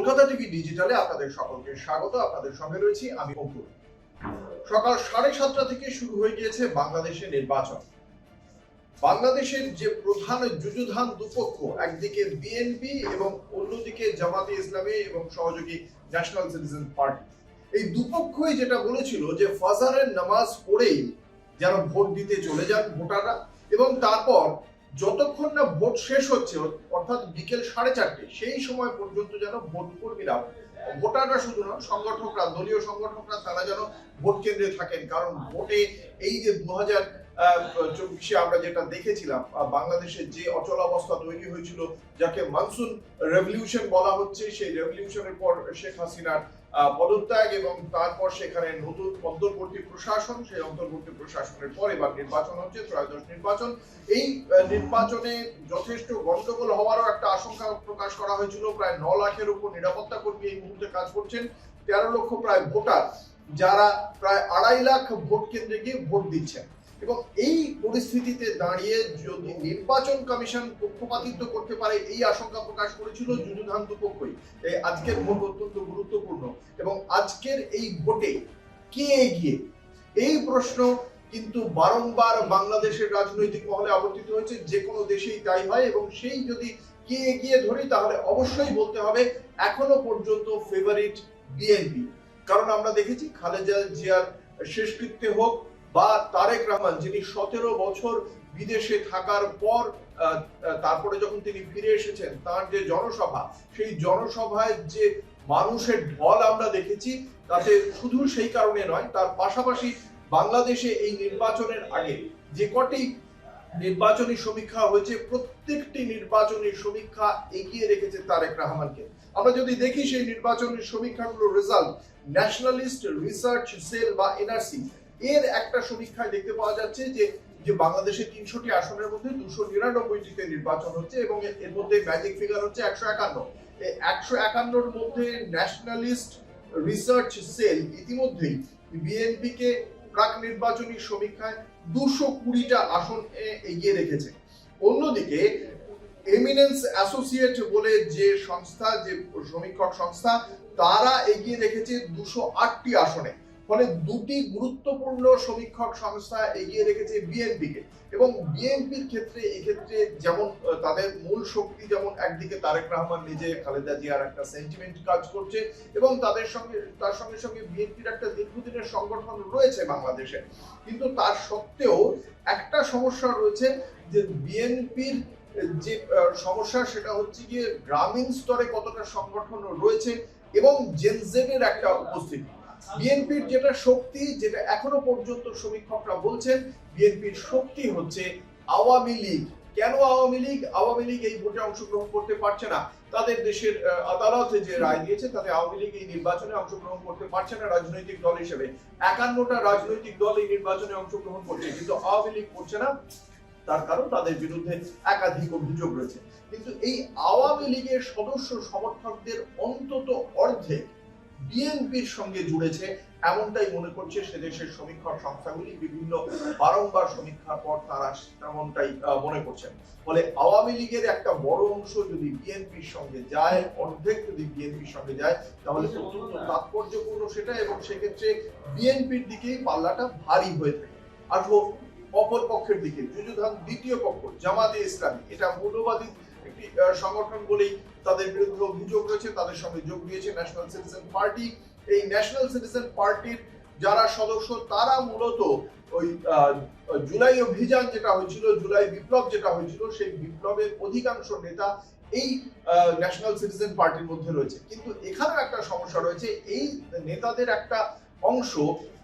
Kolkata TV ডিজিটালে আপনাদের সকলকে স্বাগত। আপনাদের সঙ্গে রয়েছি আমি অঙ্কুর। সকাল 7:30 থেকে শুরু হয়ে গিয়েছে বাংলাদেশের নির্বাচন। বাংলাদেশের যে প্রধান যুযুধান দুপক্ষ, একদিকে বিএনপি এবং অন্যদিকে জামাতে ইসলামী এবং সহযোগী ন্যাশনাল সিটিজেন পার্টি, এই দুপক্ষই যেটা বলেছিল যে ফজরের নামাজ পড়েই যেন ভোট দিতে চলে যান ভোটাররা, এবং তারপর যতক্ষণ না ভোট শেষ হচ্ছে অর্থাৎ বিকেল 4:30 সেই সময় পর্যন্ত যেন ভোট কর্মীরা, ভোটাররা শুধু নয়, সংগঠকরা, দলীয় সংগঠকরা, তারা যেন ভোট কেন্দ্রে থাকেন। কারণ ভোটে এই যে 2024 আমরা যেটা দেখেছিলাম, বাংলাদেশের যে অচলাবস্থা তৈরি হয়েছিল, যাকে মনসুন রেভলিউশন বলা হচ্ছে, সেই রেভলিউশনের পর শেখ হাসিনার পদত্যাগ এবং তারপর সেখানে নতুন অন্তর্বর্তী প্রশাসন, সেই অন্তর্বর্তী প্রশাসনের পর এবার নির্বাচন হচ্ছে, ত্রয়োদশ নির্বাচন। এই নির্বাচনে যথেষ্ট গন্ডগোল হওয়ারও একটা আশঙ্কা প্রকাশ করা হয়েছিল। প্রায় 9 লাখের উপর নিরাপত্তা কর্মী এই মুহূর্তে কাজ করছেন, 13 লক্ষ প্রায় ভোটার যারা প্রায় 2.5 লাখ ভোট কেন্দ্রে গিয়ে ভোট দিচ্ছেন। এবং এই পরিস্থিতিতে দাঁড়িয়ে যদি নির্বাচন কমিশন পক্ষপাতিত্ব করতে পারে, এই আশঙ্কা প্রকাশ করেছিল যুযুধান দুপক্ষই। আজকের ভোট অত্যন্ত গুরুত্বপূর্ণ এবং আজকের এই ভোটে কে এগিয়ে, এই প্রশ্ন কিন্তু বারংবার বাংলাদেশের রাজনৈতিক মহলে আবর্তিত হয়েছে। যে কোনো দেশেই তাই হয়, এবং সেই যদি কে এগিয়ে ধরি তাহলে অবশ্যই বলতে হবে এখনো পর্যন্ত ফেভারিট বিএনপি। কারণ আমরা দেখেছি খালেদা জিয়ার শেষকৃত্যে হোক বা তারেক রহমান, যিনি 17 বছর বিদেশে থাকার পর তারপরে যখন তিনি ফিরে এসেছেন, তার যে জনসভা, সেই জনসভায় যে মানুষের ঢল আমরা দেখেছি, তাতে শুধু সেই কারণে নয়, তার পাশাপাশি বাংলাদেশে এই নির্বাচনের আগে যে কটি নির্বাচনী সমীক্ষা হয়েছে, প্রত্যেকটি নির্বাচনী সমীক্ষা এগিয়ে রেখেছে তারেক রহমানকে। আমরা যদি দেখি সেই নির্বাচনী সমীক্ষাগুলোর রেজাল্ট, ন্যাশনালিস্ট রিসার্চ সেল বা এনআরসি এর একটা সমীক্ষায় দেখতে পাওয়া যাচ্ছে যে বাংলাদেশে 300টি আসনের মধ্যে 299টিতে নির্বাচন হচ্ছে, এবং এর মধ্যে ম্যাজিক ফিগার হচ্ছে 151। এই 151-র মধ্যে ন্যাশনালিস্ট রিসার্চ সেল ইতিমধ্যেই বিএনপি কে প্রাক নির্বাচনী সমীক্ষায় 220টা আসন এগিয়ে রেখেছে। অন্যদিকে এমিনেন্স অ্যাসোসিয়েট বলে যে সংস্থা, যে সমীক্ষক সংস্থা, তারা এগিয়ে রেখেছে 208টি আসনে। ফলে দুটি গুরুত্বপূর্ণ সমীক্ষক সংস্থা এগিয়ে রেখেছে বিএনপিকে। এবং বিএনপির ক্ষেত্রে এক্ষেত্রে যেমন তাদের মূল শক্তি, যেমন একদিকে তারেক রহমান নিজে, খালেদা জিয়ার একটা সেন্টিমেন্ট কাজ করছে, এবং তার সঙ্গে সঙ্গে বিএনপির একটা দীর্ঘদিনের সংগঠন রয়েছে বাংলাদেশে। কিন্তু তার সত্ত্বেও একটা সমস্যা রয়েছে, যে বিএনপির যে সমস্যা সেটা হচ্ছে গিয়ে গ্রামীণ স্তরে কতটা সংগঠন রয়েছে এবং জেনজেডের একটা উপস্থিতি। বিএনপির যেটা শক্তি, যেটা এখনো পর্যন্ত সমীক্ষকরা বলছেন, বিএনপির শক্তি হচ্ছে আওয়ামী লীগ। কেন আওয়ামী লীগ? আওয়ামী লীগ এই ভোটে অংশগ্রহণ করতে পারছে না। তাদের দেশের আদালতে যে রায় দিয়েছে, তাতে আওয়ামী লীগ এই নির্বাচনে অংশগ্রহণ করতে পারছে না রাজনৈতিক দল হিসেবে। 51টা রাজনৈতিক দল এই নির্বাচনে অংশগ্রহণ করছে, কিন্তু আওয়ামী লীগ করছে না। তার কারণ তাদের বিরুদ্ধে একাধিক অভিযোগ রয়েছে। কিন্তু এই আওয়ামী লীগের সদস্য সমর্থকদের অন্তত অর্ধেক বিএনপির সঙ্গে জুড়েছে, এমনটাই মনে করছে সেদেশের সমীক্ষক সংস্থাগুলি। বিভিন্ন বারংবার সমীক্ষার পর তারা তেমনটাই মনে করছেন। ফলে আওয়ামী লীগের একটা বড় অংশ যদি বিএনপির সঙ্গে যায়, অর্ধেক যদি বিএনপির সঙ্গে যায়, তাহলে অত্যন্ত তাৎপর্যপূর্ণ সেটা, এবং সেক্ষেত্রে বিএনপির দিকেই পাল্লাটা ভারী হয়ে থাকে। আর অপর পক্ষের দিকে যুযুধান দ্বিতীয় পক্ষ জামাতে ইসলামী, এটা মৌলবাদী একটি সংগঠন বলেই তাদের বিরুদ্ধে অভিযোগ রয়েছে। তাদের সঙ্গে যোগ দিয়েছে ন্যাশনাল সিটিজেন পার্টি। এই ন্যাশনাল সিটিজেন পার্টির যারা সদস্য, তারা মূলত ওই জুলাই অভিযান যেটা হয়েছিল, জুলাই বিপ্লব যেটা হয়েছিল, সেই বিপ্লবের অধিকাংশ নেতা এই ন্যাশনাল সিটিজেন পার্টির মধ্যে রয়েছে। কিন্তু এখানে একটা সমস্যা রয়েছে, এই নেতাদের একটা অংশ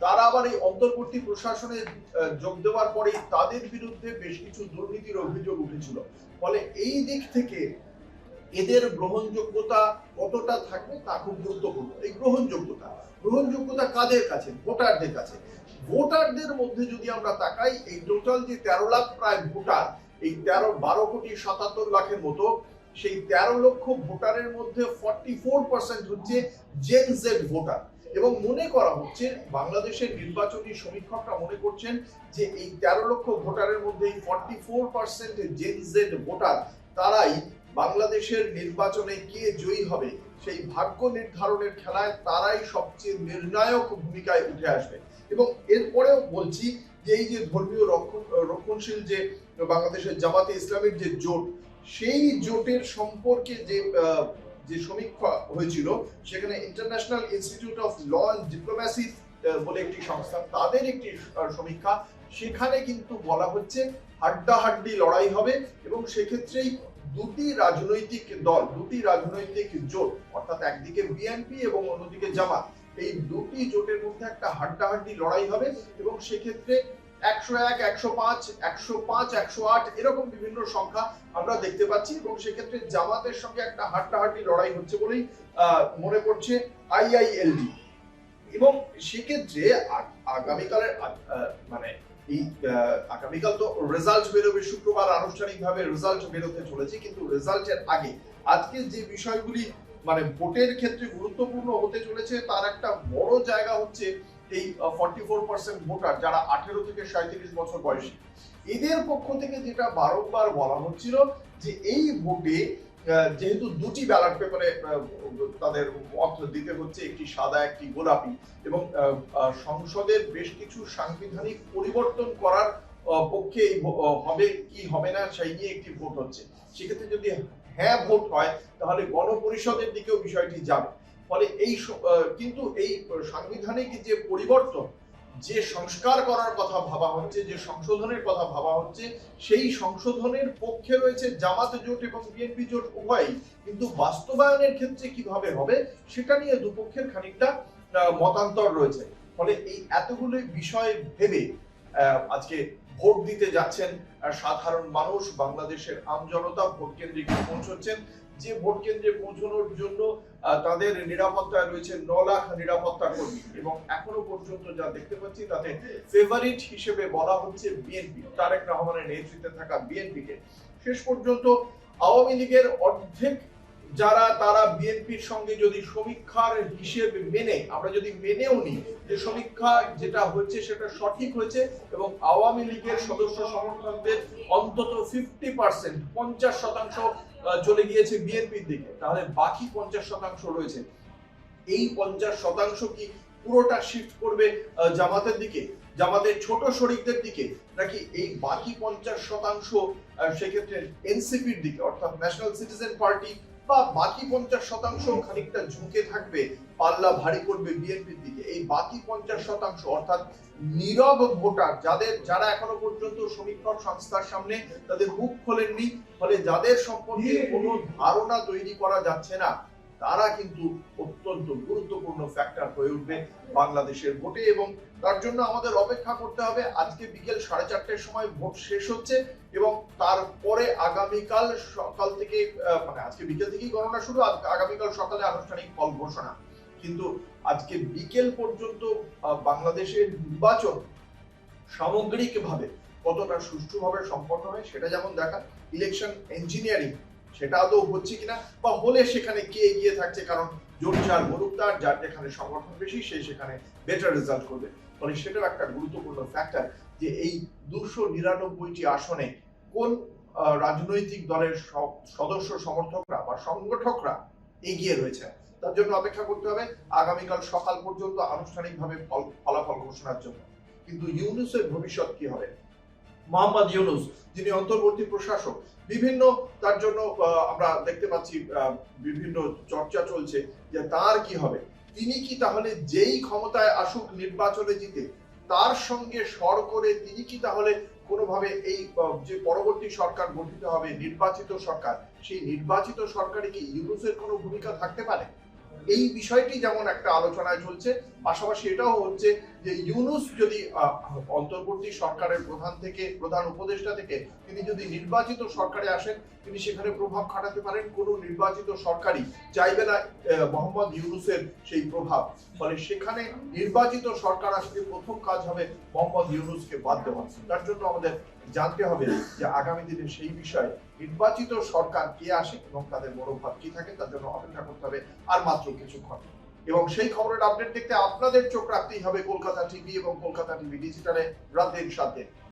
তারা আবার এই অন্তর্বর্তী প্রশাসনে যোগ দেওয়ার পরে তাদের বিরুদ্ধে বেশ কিছু দুর্নীতির অভিযোগ উঠেছিল। ফলে এই দিক থেকে এদের গ্রহণযোগ্যতা কতটা থাকবে তা খুব গুরুত্বপূর্ণ। এই গ্রহণযোগ্যতা কাদের কাছে? ভোটারদের কাছে। ভোটারদের মধ্যে যদি আমরা তাকাই, এই টোটাল যে 13 লাখ প্রায় ভোটার, এই 12 কোটি 77 লাখের মতো, সেই 13 লক্ষ ভোটারের মধ্যে 44% হচ্ছে জেন জেড ভোটার। এবং মনে করা হচ্ছে, বাংলাদেশের নির্বাচনী সমীক্ষকরা মনে করছেন যে এই 13 লক্ষ ভোটারের মধ্যে 44% জেন জেড ভোটার, তারাই বাংলাদেশের নির্বাচনে কে জয়ী হবে সেই ভাগ্য নির্ধারণের খেলায় তারাই সবচেয়ে নির্ণায়ক ভূমিকায় উঠে আসবে। এবং এরপরেও বলছি যে এই যে ধর্মীয় রক্ষণশীল যে বাংলাদেশের জামাতে ইসলামীর যে জোট, সেই জোটের সম্পর্কে যে সমীক্ষা হয়েছিল, সেখানে international institute of law and diplomacy বলে একটি সংস্থা, তাদের একটি সমীক্ষা, সেখানে কিন্তু বলা হচ্ছে হাড্ডাহাড্ডি লড়াই হবে। এবং সেক্ষেত্রেই দুটি রাজনৈতিক দল, দুটি রাজনৈতিক জোট, অর্থাৎ একদিকে বিএনপি এবং অন্যদিকে জামাত, এই দুটি জোটের মধ্যে একটা হাড্ডাহাড্ডি লড়াই হবে। এবং সেক্ষেত্রে 101, 105, 105, 108 এরকম বিভিন্ন সংখ্যা আমরা দেখতে পাচ্ছি। এবং সেক্ষেত্রে জামাতের সঙ্গে একটা হাড্ডাহাড্ডি লড়াই হচ্ছে বলেই মনে করছে আইআইএলডি। এবং সেক্ষেত্রে আগামীকালের মানে এই আগামীকাল তো রেজাল্ট বেরোবে, শুক্রবার আনুষ্ঠানিকভাবে রেজাল্ট বেরোতে চলেছে, কিন্তু রেজাল্টের আগে আজকে যে বিষয়গুলি মানে ভোটের ক্ষেত্রে গুরুত্বপূর্ণ হতে চলেছে, তার একটা বড় জায়গা হচ্ছে এই 44% ভোটার যারা 18 থেকে 37 বছর বয়সী। এদের পক্ষ থেকে যেটা বারংবার বলা হচ্ছিল যে এই ভোটে যেহেতু দুটি ব্যালট পেপারে তাদের মত দিতে হচ্ছে, একটি সাদা একটি গোলাপি, এবং সংসদের বেশ কিছু সাংবিধানিক পরিবর্তন করার পক্ষে হবে কি হবে না সেই নিয়ে একটি ভোট হচ্ছে। সেক্ষেত্রে যদি হ্যাঁ ভোট হয় তাহলে গণপরিষদের দিকেও বিষয়টি যাবে। ফলে এই কিন্তু এই সাংবিধানিক যে পরিবর্তন, যে সংস্কার করার কথা ভাবা হচ্ছে, যে সংশোধনের কথা ভাবা হচ্ছে, সেই সংশোধনের পক্ষে রয়েছে জামাত জোট এবং বিএনপি জোট উভয়ই, কিন্তু বাস্তবায়নের ক্ষেত্রে কিভাবে হবে সেটা নিয়ে দুপক্ষের খানিকটা মতান্তর রয়েছে। ফলে এই এতগুলো বিষয় ভেবে আজকে ভোট দিতে যাচ্ছেন সাধারণ মানুষ, বাংলাদেশের আমজনতা ভোট কেন্দ্রে পৌঁছচ্ছেন। যে ভোট কেন্দ্রে পৌঁছানোর জন্য তাদের নিরাপত্তায় রয়েছে 9 লাখ নিরাপত্তা কর্মী। এবং এখনো পর্যন্ত যা দেখতে পাচ্ছি তাতে ফেভারিট হিসেবে বলা হচ্ছে বিএনপি, তারেক রহমানের নেতৃত্বে থাকা বিএনপিকে। শেষ পর্যন্ত আওয়ামী লীগের অর্ধেক যারা, তারা বিএনপির সঙ্গে যদি সমীক্ষার হিসেব মেনে, আমরা যদি মেনেও নিই যে সমীক্ষা যেটা হচ্ছে সেটা সঠিক হয়েছে এবং আওয়ামী লীগের সদস্য সমর্থকদের অন্তত 50%, 50% চলে গিয়েছে বিএনপির দিকে, তাহলে বাকি 50% রয়েছে। এই 50% কি পুরোটা শিফট করবে জামাতের দিকে, জামাতের ছোট শরিকদের দিকে, নাকি এই বাকি 50% সেক্ষেত্রে এনসিপির দিকে, অর্থাৎ ন্যাশনাল সিটিজেন পার্টি, বা বাকি 50% খানিকটা ঝুঁকে থাকবে, পাল্লা ভারী করবে বিএনপির দিকে? এই বাকি 50% অর্থাৎ নীরব ভোটার, যারা এখনো পর্যন্ত সমীক্ষক সংস্থার সামনে তাদের মুখ খোলেননি, ফলে যাদের সম্পর্কে কোনো ধারণা তৈরি করা যাচ্ছে না, তারা কিন্তু অত্যন্ত গুরুত্বপূর্ণ ফ্যাক্টর হয়ে উঠবে বাংলাদেশের ভোটে। এবং তার জন্য আমাদের অপেক্ষা করতে হবে। আজকে বিকেল 4:30টার সময় ভোট শেষ হচ্ছে এবং তারপরে আগামীকাল সকাল থেকে, মানে আজকে বিকেল থেকেই গণনা শুরু, আগামীকাল সকালে আনুষ্ঠানিক ফল ঘোষণা। কিন্তু আজকে বিকেল পর্যন্ত বাংলাদেশের নির্বাচন সামগ্রিকভাবে কতটা সুষ্ঠুভাবে সম্পন্ন হয় সেটা যেমন দেখা, ইলেকশন ইঞ্জিনিয়ারিং সেটা আদৌ হচ্ছে কিনা, বা হলে সেখানে কে এগিয়ে থাকছে, কারণ জোট যার বলুক তার, যার যেখানে সংগঠন বেশি সে সেখানে বেটার রেজাল্ট করবে। ফলে সেটাও একটা গুরুত্বপূর্ণ ফ্যাক্টর যে এই 299টি আসনে কোন রাজনৈতিক দলের সদস্য সমর্থকরা বা সংগঠকরা এগিয়ে রয়েছে। তার জন্য অপেক্ষা করতে হবে আগামীকাল সকাল পর্যন্ত আনুষ্ঠানিকভাবে ফলাফল ঘোষণার জন্য। কিন্তু ইউনূসের ভবিষ্যৎ কি হবে? মোহাম্মদ ইউনূস, যিনি অন্তর্বর্তী প্রশাসক, বিভিন্ন তার জন্য আমরা দেখতে পাচ্ছি বিভিন্ন চর্চা চলছে যে তার কি হবে। তিনি কি তাহলে যেই ক্ষমতায় আসুক নির্বাচনে জিতে, তার সঙ্গে সর করে তিনি কি তাহলে কোনোভাবে এই যে পরবর্তী সরকার গঠিত হবে, নির্বাচিত সরকার, সেই নির্বাচিত সরকারে কি ইউনূসের কোনো ভূমিকা থাকতে পারে? এই বিষয়টি যেমন একটা আলোচনায় চলছে, পাশাপাশি এটাও হচ্ছে যে ইউনূস যদি অন্তর্বর্তী সরকারের প্রধান উপদেষ্টা থেকে তিনি যদি নির্বাচিত সরকারে আসেন, তিনি সেখানে প্রভাব খাটাতে পারেন। কোনো নির্বাচিত সরকারই চাইবে না মোহাম্মদ ইউনূসের সেই প্রভাব। ফলে সেখানে নির্বাচিত সরকার আসলে প্রথম কাজ হবে মোহাম্মদ ইউনূসকে বাদ দেওয়া। তার জন্য আমাদের জানতে হবে যে আগামী দিনে সেই বিষয়ে নির্বাচিত সরকার কে আসে এবং তাদের মনোভাব কি থাকে। তার জন্য অপেক্ষা করতে হবে আর মাত্র কিছুক্ষণ। এবং সেই খবরের আপডেট দেখতে আপনাদের চোখ রাখতেই হবে কলকাতা টিভি এবং কলকাতা টিভি ডিজিটালে রাত দিন 7 দিন।